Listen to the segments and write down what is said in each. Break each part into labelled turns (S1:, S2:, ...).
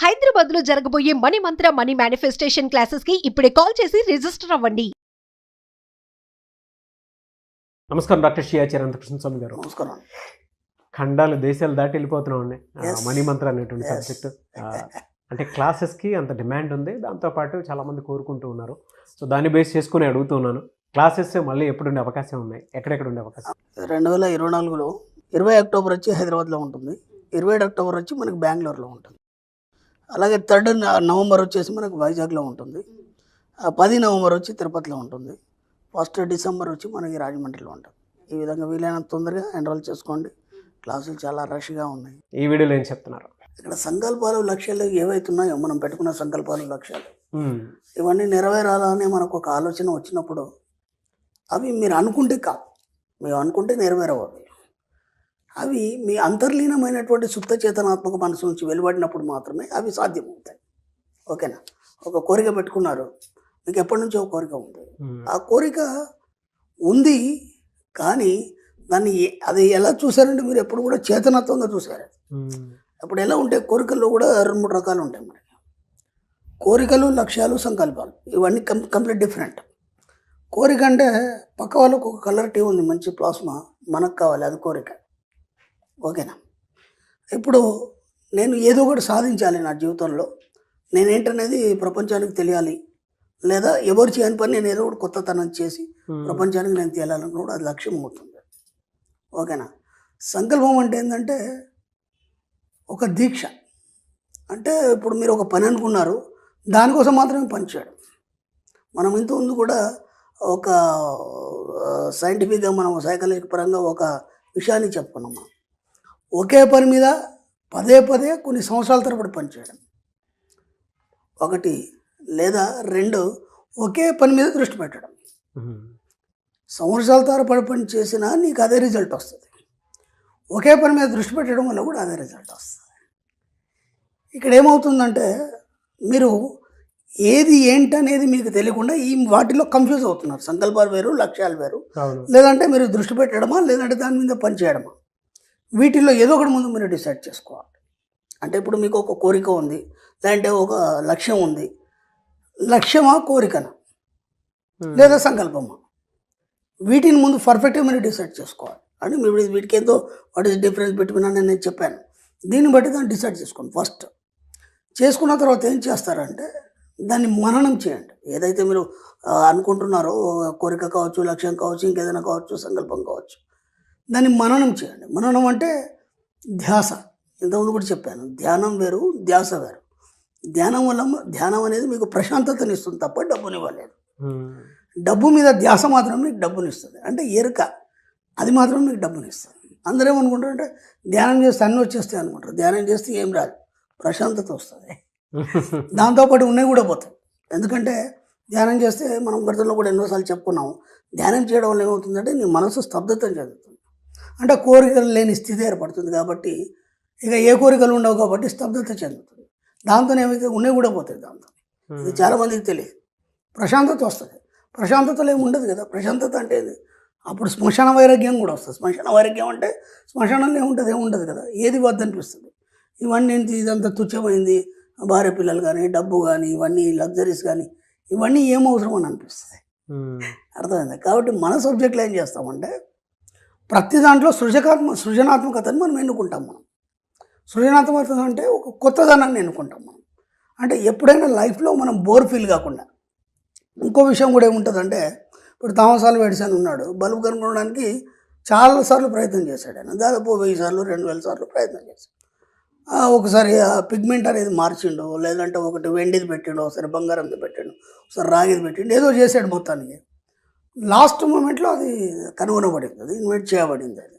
S1: హైదరాబాద్ లో జరగబోయే మనీ మంత్ర money manifestation classes కి ఇప్పుడే కాల్ చేసి రిజిస్టర్ అవ్వండి.
S2: నమస్కారం డాక్టర్ షియా చిరంతకృష్ణ స్వామి గారు.
S3: నమస్కారం.
S2: ఖండాలు దేశాలు దాటి వెళ్ళిపోతున్నామండి. మనీ మంత్ర అనేటువంటి సబ్జెక్టు అంటే క్లాసెస్కి అంత డిమాండ్ ఉంది, దాంతోపాటు చాలామంది కోరుకుంటూ ఉన్నారు. సో దాన్ని బేస్ చేసుకుని అడుగుతున్నాను, క్లాసెస్ మళ్ళీ ఎప్పుడు ఉండే అవకాశం ఉన్నాయి, ఎక్కడెక్కడ ఉండే అవకాశం?
S3: 2024లో 20 అక్టోబర్ వచ్చి హైదరాబాద్లో ఉంటుంది, 27 అక్టోబర్ వచ్చి మనకి బెంగళూరులో ఉంటుంది, అలాగే 3 నవంబర్ వచ్చేసి మనకు వైజాగ్లో ఉంటుంది, 10 నవంబర్ వచ్చి తిరుపతిలో ఉంటుంది, 1 డిసెంబర్ వచ్చి మనకి రాజమండ్రిలో ఉంటుంది. ఈ విధంగా వీలైనంత తొందరగా ఎన్రోల్ చేసుకోండి. క్లాసులు చాలా రష్గా ఉన్నాయి.
S2: ఈ వీడియోలో ఏం చెప్తున్నారు?
S3: ఇక్కడ సంకల్పాలు లక్ష్యాలు ఏవైతున్నాయో మనం పెట్టుకున్న సంకల్పాలు లక్ష్యాలు ఇవన్నీ నెరవేరాలని మనకు ఒక ఆలోచన వచ్చినప్పుడు అవి మీరు అనుకుంటే కాదు, మేము అనుకుంటే నెరవేరవు. అవి మీ అంతర్లీనమైనటువంటి సుప్త చేతనాత్మక మనసు నుంచి వెలువడినప్పుడు మాత్రమే అవి సాధ్యమవుతాయి. ఓకేనా? ఒక కోరిక పెట్టుకున్నారు, మీకు ఎప్పటి నుంచో ఒక కోరిక ఉంది, ఆ కోరిక ఉంది, కానీ దాన్ని అది ఎలా చూసారంటే మీరు ఎప్పుడు కూడా చేతనత్వంగా చూసారు. అప్పుడు ఎలా ఉంటాయి, కోరికల్లో కూడా 2-3 రకాలు ఉంటాయి మనకి. కోరికలు, లక్ష్యాలు, సంకల్పాలు ఇవన్నీ కంప్లీట్ డిఫరెంట్. కోరిక అంటే పక్క వాళ్ళకు ఒక కలర్ టీ ఉంది, మంచి ప్లాస్మా, మనకు కావాలి, అది కోరిక. ఓకేనా? ఇప్పుడు నేను ఏదో ఒకటి సాధించాలి నా జీవితంలో, నేనేంటనేది ప్రపంచానికి తెలియాలి, లేదా ఎవరు చేయని పని నేను ఏదో ఒకటి కొత్తతనం చేసి ప్రపంచానికి నేను తేలాలనుకున్నప్పుడు అది లక్ష్యం అవుతుంది. ఓకేనా? సంకల్పం అంటే ఏంటంటే ఒక దీక్ష. అంటే ఇప్పుడు మీరు ఒక పని అనుకున్నారు, దానికోసం మాత్రమే పని చేయడం. మనం ఇంతకుముందు కూడా ఒక సైంటిఫిక్గా మనం సైకాలజికల్ పరంగా ఒక విషయాన్ని చెప్పుకున్నాం. మనం ఒకే పని మీద పదే పదే కొన్ని సంవత్సరాల తరబడి పనిచేయడం, 1 లేదా 2 ఒకే పని మీద దృష్టి పెట్టడం. సంవత్సరాల తరబడి పని చేసినా నీకు అదే రిజల్ట్ వస్తుంది. ఒకే పని మీద దృష్టి పెట్టడం వల్ల కూడా అదే రిజల్ట్ వస్తుంది. ఇక్కడ ఏమవుతుందంటే మీరు ఏది ఏంటనేది మీకు తెలియకుండా ఈ వాటిలో కన్ఫ్యూజ్ అవుతున్నారు. సంకల్పాలు వేరు, లక్ష్యాలు వేరు. లేదంటే మీరు దృష్టి పెట్టడమా, లేదంటే దాని మీద పని చేయడమా, వీటిల్లో ఏదో ఒకటి ముందు మీరు డిసైడ్ చేసుకోవాలి. అంటే ఇప్పుడు మీకు ఒక కోరిక ఉంది, లేదంటే ఒక లక్ష్యం ఉంది. లక్ష్యమా, కోరికనా, లేదా సంకల్పమా, వీటిని ముందు పర్ఫెక్ట్గా మీరు డిసైడ్ చేసుకోవాలి. అంటే మీరు వీటికి ఏదో వాట్ ఈస్ డిఫరెన్స్ బిట్వీన్ అని నేను చెప్పాను. దీన్ని బట్టి దాన్ని డిసైడ్ చేసుకోండి. ఫస్ట్ చేసుకున్న తర్వాత ఏం చేస్తారంటే దాన్ని మననం చేయండి. ఏదైతే మీరు అనుకుంటున్నారో, కోరిక కావచ్చు, లక్ష్యం కావచ్చు, ఇంకేదైనా కావచ్చు, సంకల్పం కావచ్చు, దాన్ని మననం చేయండి. మననం అంటే ధ్యాస. ఇంతకుముందు కూడా చెప్పాను, ధ్యానం వేరు, ధ్యాస వేరు. ధ్యానం అనేది మీకు ప్రశాంతతని ఇస్తుంది తప్ప డబ్బునివ్వలేదు. డబ్బు మీద ధ్యాస మాత్రం మీకు డబ్బునిస్తుంది. అంటే ఎరుక, అది మాత్రం మీకు డబ్బునిస్తుంది. అందరూ ఏమనుకుంటారంటే ధ్యానం చేస్తే అన్నీ వచ్చేస్తాయి అనుకుంటారు. ధ్యానం చేస్తే ఏం రాదు, ప్రశాంతత వస్తుంది. దాంతోపాటు ఉన్నాయి కూడా పోతాయి. ఎందుకంటే ధ్యానం చేస్తే మనం గతంలో కూడా ఎన్నోసార్లు చెప్పుకున్నాము, ధ్యానం చేయడం వల్ల ఏమవుతుందంటే నీ మనసు స్తబ్దతం చెందుతుంది. అంటే కోరికలు లేని స్థితి ఏర్పడుతుంది. కాబట్టి ఇక ఏ కోరికలు ఉండవు కాబట్టి స్తబ్దత చెందుతుంది. దాంతో ఏమైతే ఉన్నాయి కూడా పోతాయి. దాంతో ఇది చాలామందికి తెలియదు. ప్రశాంతత వస్తుంది. ప్రశాంతతలో ఏమి ఉండదు కదా. ప్రశాంతత అంటే ఇది అప్పుడు శ్మశాన వైరాగ్యం కూడా వస్తుంది. శ్మశాన వైరాగ్యం అంటే శ్మశానంలో ఏముంటుంది, ఏముండదు కదా, ఏది వద్దనిపిస్తుంది. ఇవన్నీ ఏంటి, ఇదంతా తుచ్చమైంది, భార్య పిల్లలు కానీ, డబ్బు కానీ, ఇవన్నీ లగ్జరీస్ కానీ, ఇవన్నీ ఏం అవసరం అని అనిపిస్తుంది. అర్థమైంది? కాబట్టి మన సబ్జెక్టులో ఏం చేస్తామంటే ప్రతి దాంట్లో సృజనాత్మకతని మనం ఎన్నుకుంటాం. మనం సృజనాత్మకత అంటే ఒక కొత్తదనాన్ని ఎన్నుకుంటాం మనం. అంటే ఎప్పుడైనా లైఫ్లో మనం బోర్ ఫీల్ కాకుండా. ఇంకో విషయం కూడా ఏముంటుందంటే, ఇప్పుడు థామస్ ఆల్వా ఎడిసన్ ఉన్నాడు, బల్బు కనుక్కోవడానికి చాలాసార్లు ప్రయత్నం చేశాడు. ఆయన దాదాపు 1000 సార్లు 2000 సార్లు ప్రయత్నం చేశాడు. ఒకసారి పిగ్మెంట్ అనేది మార్చిండు, లేదంటే ఒకటి వెండిది పెట్టిండు, ఒకసారి బంగారంది పెట్టిండు, ఒకసారి రాగిది పెట్టిండు, ఏదో చేశాడు. మొత్తానికి లాస్ట్ మూమెంట్లో అది కనుగొనబడింది, అది ఇన్వెంట్ చేయబడింది. అది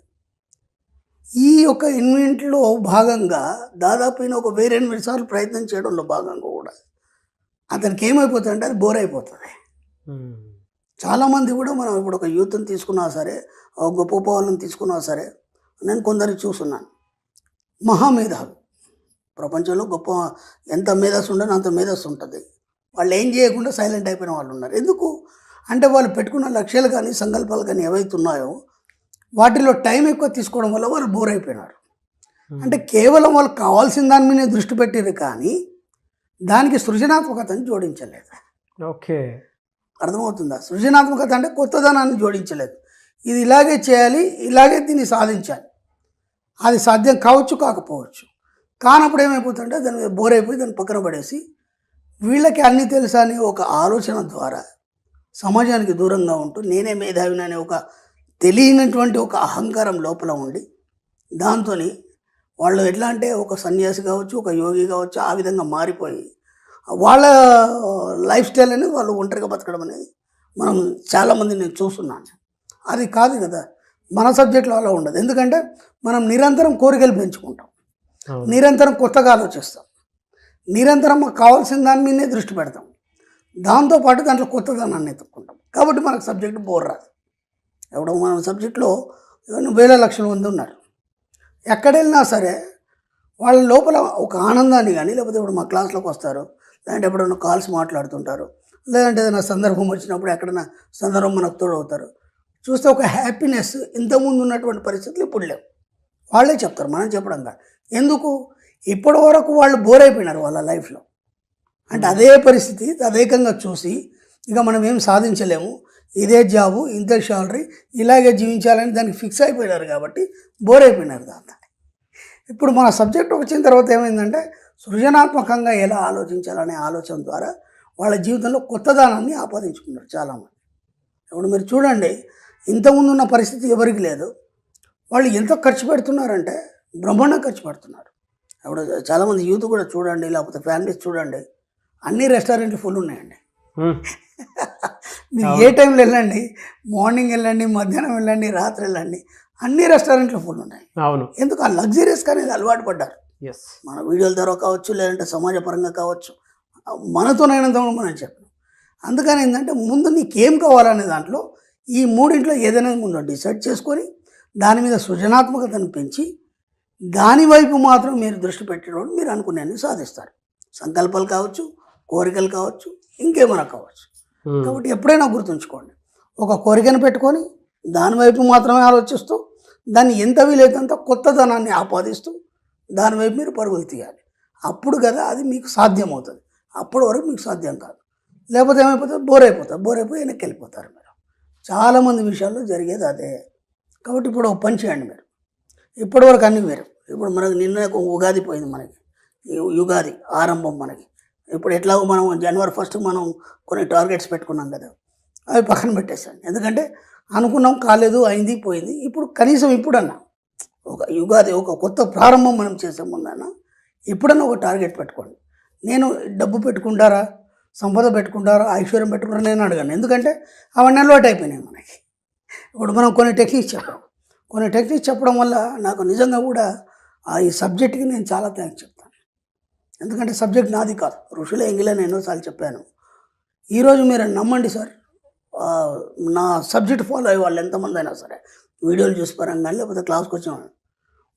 S3: ఈ యొక్క ఇన్వెంట్లో భాగంగా దాదాపు ఒక 1008 సార్లు ప్రయత్నం చేయడంలో భాగంగా కూడా అతనికి ఏమైపోతుంది అంటే అది బోర్ అయిపోతుంది. చాలామంది కూడా మనం ఇప్పుడు ఒక యూత్ని తీసుకున్నా సరే, గొప్ప వాళ్ళని తీసుకున్నా సరే, నేను కొందరిని చూస్తున్నాను, మహామేధావి, ప్రపంచంలో గొప్ప ఎంత మేధస్సు ఉండని అంత మేధస్సు ఉంటుంది. వాళ్ళు ఏం చేయకుండా సైలెంట్ అయిపోయిన వాళ్ళు ఉన్నారు. ఎందుకు అంటే వాళ్ళు పెట్టుకున్న లక్ష్యాలు కానీ, సంకల్పాలు కానీ ఏవైతే ఉన్నాయో వాటిలో టైం ఎక్కువ తీసుకోవడం వల్ల వాళ్ళు బోర్ అయిపోయినారు. అంటే కేవలం వాళ్ళకి కావాల్సిన దాని మీదే దృష్టి పెట్టారు కానీ దానికి సృజనాత్మకతను జోడించలేదు.
S2: ఓకే.
S3: అర్థమవుతుందా? సృజనాత్మకత అంటే కొత్తదనాన్ని జోడించలేదు. ఇది ఇలాగే చేయాలి, ఇలాగే దీన్ని సాధించాలి. అది సాధ్యం కావచ్చు, కాకపోవచ్చు. కానప్పుడు ఏమైపోతుందంటే దాని మీద బోర్ అయిపోయి దాన్ని పక్కన పడేసి వీళ్ళకి అన్నీ తెలుసా అనే ఒక ఆలోచన ద్వారా సమాజానికి దూరంగా ఉంటూ నేనే మేధావిని అనే ఒక తెలియనటువంటి ఒక అహంకారం లోపల ఉండి దాంతో వాళ్ళు ఎట్లా అంటే ఒక సన్యాసి కావచ్చు, ఒక యోగి కావచ్చు, ఆ విధంగా మారిపోయి వాళ్ళ లైఫ్ స్టైల్ అనేది వాళ్ళు ఒంటరిగా బతకడం అనేది మనం చాలామంది నేను చూస్తున్నాను. అది కాదు కదా, మన సబ్జెక్ట్లో అలా ఉండదు. ఎందుకంటే మనం నిరంతరం కోరికలు పెంచుకుంటాం, నిరంతరం కొత్తగా ఆలోచిస్తాం, నిరంతరం మాకు కావాల్సిన దాని మీదనే దృష్టి పెడతాం, దాంతోపాటు దాంట్లో కొత్తదనాన్ని ఎత్తుక్కుంటాం. కాబట్టి మనకు సబ్జెక్టు బోర్ రాదు. ఎవడో మన సబ్జెక్ట్లో వేల లక్షల మంది ఉన్నారు. ఎక్కడ వెళ్ళినా సరే వాళ్ళ లోపల ఒక ఆనందాన్ని కానీ, లేకపోతే ఇప్పుడు మా క్లాస్లోకి వస్తారు, లేదంటే ఎప్పుడైనా కాల్స్ మాట్లాడుతుంటారు, లేదంటే ఏదైనా సందర్భం వచ్చినప్పుడు ఎక్కడైనా సందర్భం మనకు తోడవుతారు, చూస్తే ఒక హ్యాపీనెస్ ఇంతకుముందు ఉన్నటువంటి పరిస్థితులు ఇప్పుడు లేవు. వాళ్ళే చెప్తారు, మనం చెప్పడం కాదు. ఎందుకు? ఇప్పటి వరకు వాళ్ళు బోర్ అయిపోయినారు వాళ్ళ లైఫ్లో. అంటే అదే పరిస్థితి తదేకంగా చూసి ఇక మనం ఏం సాధించలేము, ఇదే జాబు, ఇంతే శాలరీ, ఇలాగే జీవించాలని దానికి ఫిక్స్ అయిపోయినారు కాబట్టి బోర్ అయిపోయినారు దాంతో. ఇప్పుడు మన సబ్జెక్ట్ వచ్చిన తర్వాత ఏమైందంటే సృజనాత్మకంగా ఎలా ఆలోచించాలనే ఆలోచన ద్వారా వాళ్ళ జీవితంలో కొత్తదనాన్ని ఆపాదించుకున్నారు చాలామంది. ఇప్పుడు మీరు చూడండి, ఇంతకుముందు ఉన్న పరిస్థితి ఎవరికి లేదు. వాళ్ళు ఎంత ఖర్చు పెడుతున్నారంటే బ్రహ్మాండంగా ఖర్చు పెడుతున్నారు. ఇప్పుడు చాలామంది యూత్ కూడా చూడండి, లేకపోతే ఫ్యామిలీస్ చూడండి, అన్ని రెస్టారెంట్లు ఫుల్ ఉన్నాయండి. మీరు ఏ టైంలో వెళ్ళండి, మార్నింగ్ వెళ్ళండి, మధ్యాహ్నం వెళ్ళండి, రాత్రి వెళ్ళండి, అన్ని రెస్టారెంట్లు ఫుల్ ఉన్నాయి.
S2: అవును.
S3: ఎందుకు? ఆ లగ్జరీస్కి అనేది అలవాటు పడ్డారు.
S2: ఎస్.
S3: మన వీడియోల ద్వారా కావచ్చు, లేదంటే సమాజపరంగా కావచ్చు, మనతోనైనంత మనం చెప్పాం. అందుకని ఏంటంటే ముందు నీకేం కావాలనే దాంట్లో ఈ మూడింట్లో ఏదైనా ముందు డిసైడ్ చేసుకొని దాని మీద సృజనాత్మకతను పెంచి దాని వైపు మాత్రం మీరు దృష్టి పెట్టడం మీరు అనుకునేది సాధిస్తారు. సంకల్పాలు కావచ్చు, కోరికలు కావచ్చు, ఇంకేమైనా కావచ్చు. కాబట్టి ఎప్పుడైనా గుర్తుంచుకోండి, ఒక కోరికను పెట్టుకొని దాని వైపు మాత్రమే ఆలోచిస్తూ దాన్ని ఎంత వీలైతే కొత్తదనాన్ని ఆపాదిస్తూ దాని వైపు మీరు పరుగులు తీయాలి. అప్పుడు కదా అది మీకు సాధ్యం అవుతుంది. అప్పటి వరకు మీకు సాధ్యం కాదు. లేకపోతే ఏమైపోతుంది? బోర్ అయిపోయి వెనక్కి వెళ్ళిపోతారు మీరు. చాలామంది విషయాల్లో జరిగేది అదే. కాబట్టి ఇప్పుడు ఒక పని చేయండి మీరు. ఇప్పటివరకు అన్నీ వేరు. ఇప్పుడు మనకు నిన్న ఉగాది పోయింది, మనకి యుగాది ఆరంభం మనకి. ఇప్పుడు ఎట్లాగో మనం జనవరి 1 మనం కొన్ని టార్గెట్స్ పెట్టుకున్నాం కదా, అవి పక్కన పెట్టేసాను. ఎందుకంటే అనుకున్నాం, కాలేదు, అయింది, పోయింది. ఇప్పుడు కనీసం ఇప్పుడన్నా ఒక యుగాది, ఒక కొత్త ప్రారంభం మనం చేసే ముందన్నా ఇప్పుడన్నా ఒక టార్గెట్ పెట్టుకోండి. నేను డబ్బు పెట్టుకుంటారా, సంపద పెట్టుకుంటారా, ఐశ్వర్యం పెట్టుకుంటారా నేను అడగాను. ఎందుకంటే అవన్నీ అలవాటు అయిపోయినాయి మనకి. ఇప్పుడు మనం కొన్ని టెక్నిక్స్ చెప్పడం వల్ల నాకు నిజంగా కూడా ఈ సబ్జెక్ట్కి నేను చాలా థ్యాంక్స్ చెప్తాను. ఎందుకంటే సబ్జెక్ట్ నాది కాదు, ఋషుల ఎంగిలే నేను ఎన్నోసార్లు చెప్పాను. ఈరోజు మీరు నమ్మండి సార్, నా సబ్జెక్ట్ ఫాలో అయ్యే వాళ్ళు ఎంతమంది అయినా సరే, వీడియోలు చూసి పరంగా లేకపోతే క్లాస్కి వచ్చిన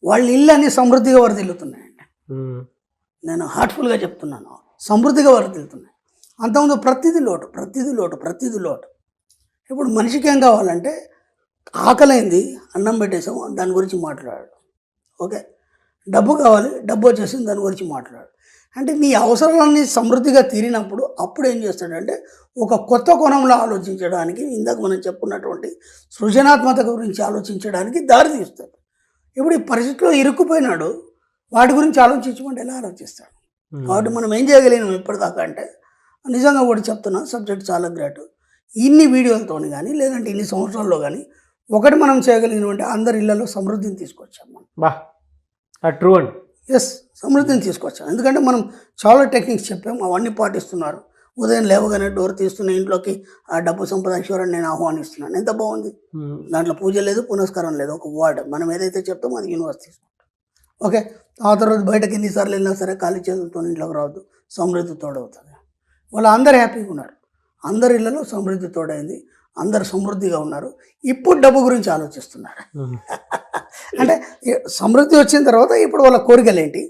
S3: వాళ్ళ ఇల్లు అన్నీ సమృద్ధిగా వరదిల్లుతున్నాయండి. నేను హార్ట్ఫుల్గా చెప్తున్నాను, సమృద్ధిగా వరదిల్లుతున్నాయి. అంతకుముందు ప్రతిదీ లోటు. ఇప్పుడు మనిషికి ఏం కావాలంటే ఆకలైంది, అన్నం పెట్టేసాం, దాని గురించి మాట్లాడాడు. ఓకే, డబ్బు కావాలి, డబ్బు వచ్చేసింది, దాని గురించి మాట్లాడు. అంటే నీ అవసరాలన్నీ సమృద్ధిగా తీరినప్పుడు అప్పుడు ఏం చేస్తాడంటే ఒక కొత్త కోణంలో ఆలోచించడానికి, ఇందాక మనం చెప్పుకున్నటువంటి సృజనాత్మక గురించి ఆలోచించడానికి దారి తీస్తాడు. ఇప్పుడు ఈ పరిస్థితిలో ఇరుక్కుపోయినాడు, వాటి గురించి ఆలోచించమంటే ఎలా ఆలోచిస్తాడు? కాబట్టి మనం ఏం చేయగలిగినాం ఇప్పటిదాకా అంటే, నిజంగా కూడా చెప్తున్నా, సబ్జెక్ట్ చాలా గ్రేట్. ఇన్ని వీడియోలతో కానీ, లేదంటే ఇన్ని సంవత్సరాల్లో కానీ ఒకటి మనం చేయగలిగినటువంటి అందరి ఇళ్లలో సమృద్ధిని తీసుకొచ్చాం మనం.
S2: ట్రూ అండి.
S3: ఎస్, సమృద్ధిని తీసుకొచ్చాం. ఎందుకంటే మనం చాలా టెక్నిక్స్ చెప్పాం, అవన్నీ పాటిస్తున్నారు. ఉదయం లేవగానే డోర్ తీస్తున్న ఇంట్లోకి ఆ డబ్బు సంపద ఐశ్వర్యాన్ని నేను ఆహ్వానిస్తున్నాను. ఎంత బాగుంది. దాంట్లో పూజ లేదు, పునస్కారం లేదు, ఒక వర్డ్ మనం ఏదైతే చెప్తామో అది యూనివర్స్ తీసుకుంటాం. ఓకే, ఆ తర్వాత బయటకు ఎన్నిసార్లు వెళ్ళినా సరే ఖాళీ చేతులతో ఇంట్లోకి రావద్దు, సమృద్ధి తోడవుతుంది. వాళ్ళు అందరు హ్యాపీగా ఉన్నారు, అందరి ఇళ్లలో సమృద్ధి తోడైంది, అందరు సమృద్ధిగా ఉన్నారు. ఇప్పుడు డబ్బు గురించి ఆలోచిస్తున్నారు. అంటే సమృద్ధి వచ్చిన తర్వాత ఇప్పుడు వాళ్ళ కోరికలు ఏంటి,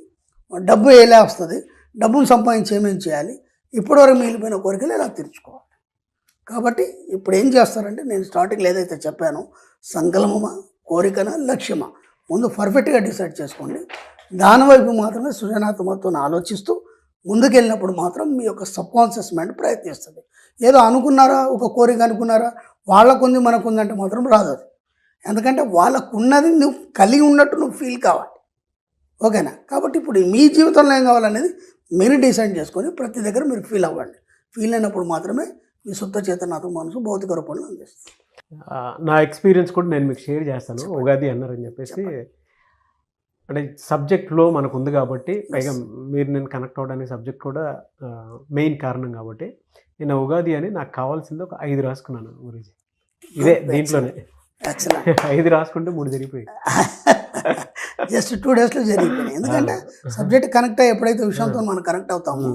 S3: డబ్బు ఎలా వస్తుంది, డబ్బును సంపాదించి ఏమేమి చేయాలి, ఇప్పటివరకు మిగిలిపోయిన కోరికలు ఎలా తీర్చుకోవాలి. కాబట్టి ఇప్పుడు ఏం చేస్తారంటే, నేను స్టార్టింగ్లో ఏదైతే చెప్పానో, సంకల్పమా, కోరికనా, లక్ష్యమా, ముందు పర్ఫెక్ట్గా డిసైడ్ చేసుకోండి. దానివైపు మాత్రమే సృజనాత్మకతను ఆలోచిస్తూ ముందుకెళ్ళినప్పుడు మాత్రం మీ యొక్క సబ్కాన్షియస్ మైండ్ ప్రయత్నిస్తుంది. ఏదో అనుకున్నారా, ఒక కోరిక అనుకున్నారా, వాళ్ళకుంది మనకుందంటే మాత్రం రాదు అది. ఎందుకంటే వాళ్ళకున్నది నువ్వు కలిగి ఉన్నట్టు నువ్వు ఫీల్ కావాలి. ఓకేనా? కాబట్టి ఇప్పుడు మీ జీవితంలో ఏం కావాలనేది మీరు డిసైడ్ చేసుకొని ప్రతి దగ్గర మీరు ఫీల్ అవ్వండి. ఫీల్ అయినప్పుడు మాత్రమే మీ శుద్ధ చేతనాత్మ మనసు భౌతిక రూపంలో అందిస్తుంది.
S2: నా ఎక్స్పీరియన్స్ కూడా నేను మీకు షేర్ చేస్తాను. ఉగాది అన్నారని చెప్పేసి, అంటే సబ్జెక్ట్లో మనకు ఉంది కాబట్టి, పైగా మీరు నేను కనెక్ట్ అవ్వడానికి సబ్జెక్ట్ కూడా మెయిన్ కారణం కాబట్టి, నేను ఉగాది అని నాకు కావాల్సింది ఒక 5 రాసుకున్నాను గురించి. ఇదే దీంట్లోనే
S3: ఎక్సలెంట్.
S2: 5 రాసుకుంటే 3 జరిగిపోయి
S3: జస్ట్ 2 డేస్లో జరిగిపోయినాయి. ఎందుకంటే సబ్జెక్ట్ కనెక్ట్ అయ్యి ఎప్పుడైతే విషయంతో మనం కనెక్ట్ అవుతామో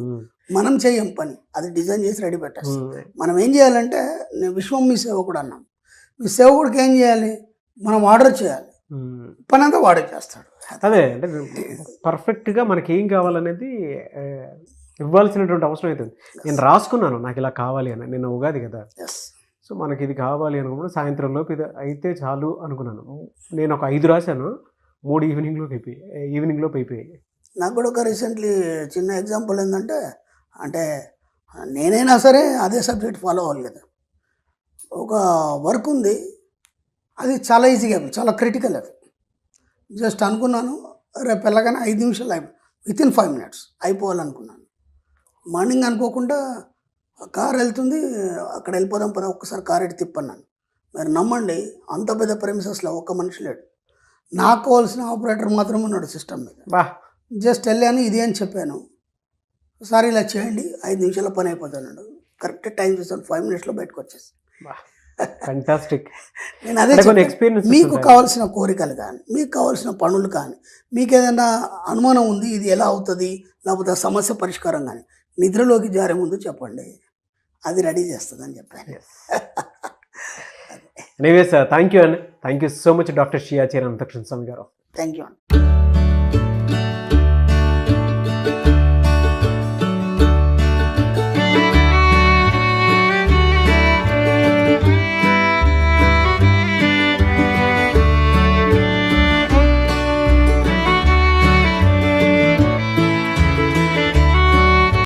S3: మనం చేయం పని, అది డిజైన్ చేసి రెడీ పెట్టేస్తాం. మనం ఏం చేయాలంటే, నేను విశ్వం మీ సేవకుడు అన్నాం. మీ సేవకుడికి ఏం చేయాలి, మనం ఆర్డర్ చేయాలి, పని అంతా వాడే చేస్తాడు.
S2: అదే అంటే పర్ఫెక్ట్గా మనకి ఏం కావాలనేది ఇవ్వాల్సినటువంటి అవసరం అవుతుంది. నేను రాసుకున్నాను నాకు ఇలా కావాలి అని, నేను ఉగాది కదా, సో మనకి ఇది కావాలి అనుకున్నప్పుడు సాయంత్రం లోపు ఇది అయితే చాలు అనుకున్నాను. నేను ఒక 5 రాశాను, 3 ఈవినింగ్లోకి అయిపోయాయి.
S3: నాకు కూడా ఒక రీసెంట్లీ చిన్న ఎగ్జాంపుల్ ఏంటంటే, అంటే నేనైనా సరే అదే సబ్జెక్ట్ ఫాలో అవ్వాలి కదా. ఒక వర్క్ ఉంది, అది చాలా ఈజీగా, చాలా క్రిటికల్. అది జస్ట్ అనుకున్నాను రేపు వెళ్ళగానే 5 నిమిషాలు వితిన్ 5 minutes అయిపోవాలనుకున్నాను. మార్నింగ్ అనుకోకుండా కార్ వెళ్తుంది, అక్కడ వెళ్ళిపోదాం పద, ఒక్కసారి కార్ ఎట్టి తిప్పన్నాను. మీరు నమ్మండి, అంత పెద్ద ప్రెమిసెస్లో ఒక్క మనిషి లేడు. నాకు కావాల్సిన ఆపరేటర్ మాత్రం ఉన్నాడు సిస్టమ్ మీద. జస్ట్ వెళ్ళాను, ఇది అని చెప్పాను, సార్ ఇలా చేయండి 5 నిమిషాల పని అయిపోతాను. కరెక్ట్ టైం చూసాను, 5 minutesలో బయటకు వచ్చేసి.
S2: ఫ్యాంటాస్టిక్.
S3: నేను అదే ఎక్స్పీరియన్స్. మీకు కావాల్సిన కోరికలు కానీ, మీకు కావాల్సిన పనులు కానీ, మీకు ఏదైనా అనుమానం ఉంది ఇది ఎలా అవుతుంది, లేకపోతే సమస్య పరిష్కారం కానీ, నిద్రలోకి జారే ముందు చెప్పండి, అది రెడీ చేస్తుందని చెప్పాను.
S2: ఎనీవేస్ థ్యాంక్ యూ అండి. Thank you so much doctor Shri Acharya Anantakrishna Swami garu.
S3: Thank you అండి.